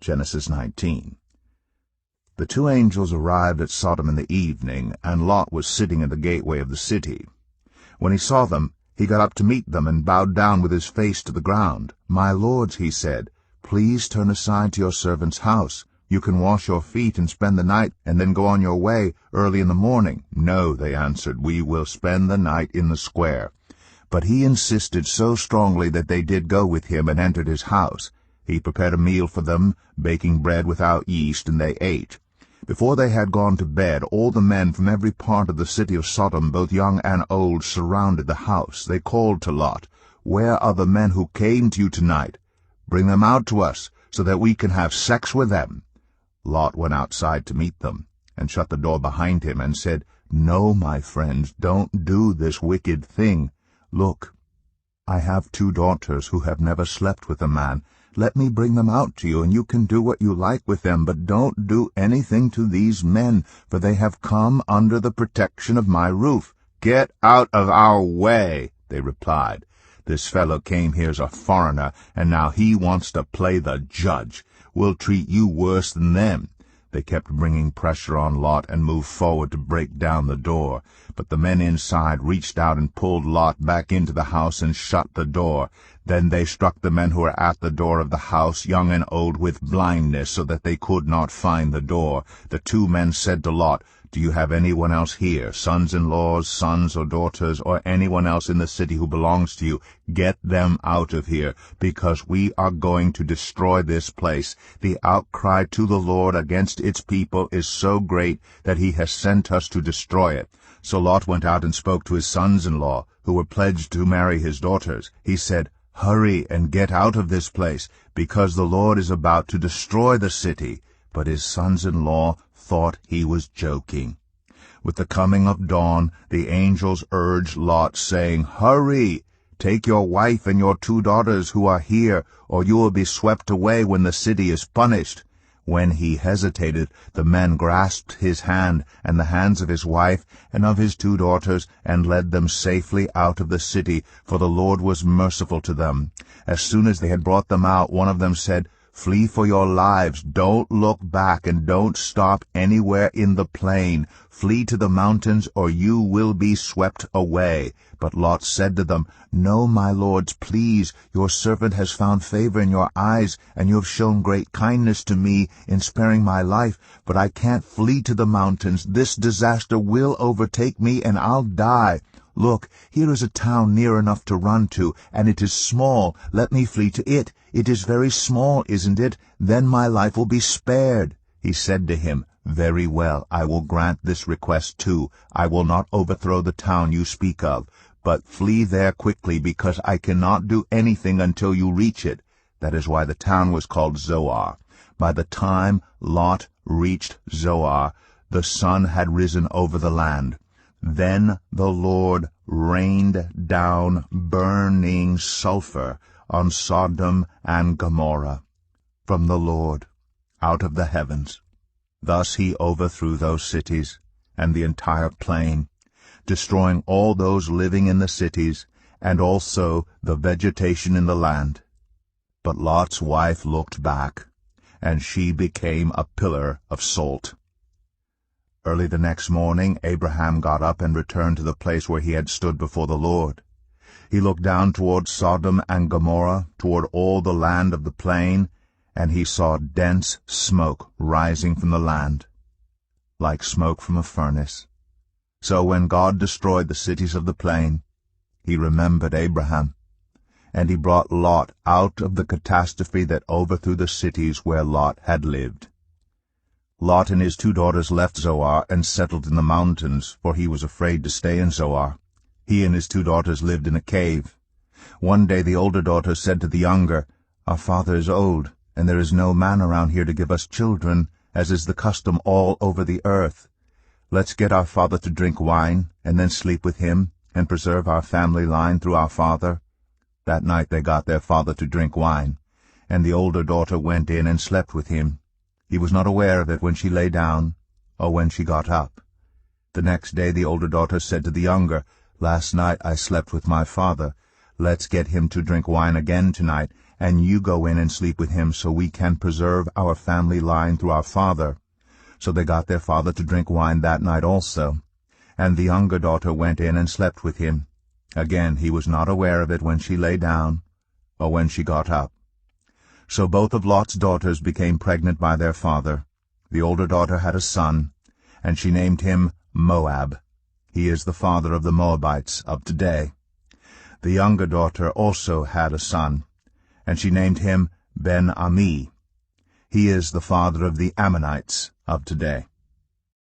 Genesis 19. The two angels arrived at Sodom in the evening, and Lot was sitting in the gateway of the city. When he saw them, he got up to meet them and bowed down with his face to the ground. "My lords," he said, "please turn aside to your servant's house. You can wash your feet and spend the night, and then go on your way early in the morning." "No," they answered, "we will spend the night in the square." But he insisted so strongly that they did go with him and entered his house. He prepared a meal for them, baking bread without yeast, and they ate. Before they had gone to bed, all the men from every part of the city of Sodom, both young and old, surrounded the house. They called to Lot, "Where are the men who came to you tonight? Bring them out to us, so that we can have sex with them." Lot went outside to meet them, and shut the door behind him, and said, "No, my friends, don't do this wicked thing. Look, I have 2 daughters who have never slept with a man. Let me bring them out to you, and you can do what you like with them, but don't do anything to these men, for they have come under the protection of my roof." "Get out of our way," they replied. "This fellow came here as a foreigner, and now he wants to play the judge. We'll treat you worse than them." They kept bringing pressure on Lot and moved forward to break down the door. But the men inside reached out and pulled Lot back into the house and shut the door. Then they struck the men who were at the door of the house, young and old, with blindness, so that they could not find the door. The 2 men said to Lot, "Do you have anyone else here, sons-in-laws, sons or daughters, or anyone else in the city who belongs to you? Get them out of here, because we are going to destroy this place. The outcry to the Lord against its people is so great that he has sent us to destroy it." So Lot went out and spoke to his sons-in-law, who were pledged to marry his daughters. He said, "Hurry and get out of this place, because the Lord is about to destroy the city." But his sons-in-law thought he was joking. With the coming of dawn, the angels urged Lot, saying, "Hurry! Take your wife and your 2 daughters who are here, or you will be swept away when the city is punished." When he hesitated, the men grasped his hand and the hands of his wife and of his 2 daughters, and led them safely out of the city, for the Lord was merciful to them. As soon as they had brought them out, one of them said, "Flee for your lives. Don't look back, and don't stop anywhere in the plain. Flee to the mountains, or you will be swept away." But Lot said to them, "No, my lords, please. Your servant has found favor in your eyes, and you have shown great kindness to me in sparing my life. But I can't flee to the mountains. This disaster will overtake me, and I'll die. Look, here is a town near enough to run to, and it is small. Let me flee to it. It is very small, isn't it? Then my life will be spared." He said to him, "Very well, I will grant this request too. I will not overthrow the town you speak of, but flee there quickly, because I cannot do anything until you reach it." That is why the town was called Zoar. By the time Lot reached Zoar, the sun had risen over the land. Then the Lord rained down burning sulfur on Sodom and Gomorrah from the Lord out of the heavens. Thus he overthrew those cities and the entire plain, destroying all those living in the cities and also the vegetation in the land. But Lot's wife looked back, and she became a pillar of salt. Early the next morning Abraham got up and returned to the place where he had stood before the Lord. He looked down toward Sodom and Gomorrah, toward all the land of the plain, and he saw dense smoke rising from the land, like smoke from a furnace. So when God destroyed the cities of the plain, he remembered Abraham, and he brought Lot out of the catastrophe that overthrew the cities where Lot had lived. Lot and his 2 daughters left Zoar and settled in the mountains, for he was afraid to stay in Zoar. He and his 2 daughters lived in a cave. One day the older daughter said to the younger, "Our father is old, and there is no man around here to give us children, as is the custom all over the earth. Let's get our father to drink wine, and then sleep with him, and preserve our family line through our father." That night they got their father to drink wine, and the older daughter went in and slept with him. He was not aware of it when she lay down or when she got up. The next day the older daughter said to the younger, "Last night I slept with my father. Let's get him to drink wine again tonight, and you go in and sleep with him, so we can preserve our family line through our father." So they got their father to drink wine that night also. And the younger daughter went in and slept with him. Again he was not aware of it when she lay down, or when she got up. So both of Lot's daughters became pregnant by their father. The older daughter had a son, and she named him Moab. He is the father of the Moabites of today. The younger daughter also had a son, and she named him Ben-Ami. He is the father of the Ammonites of today.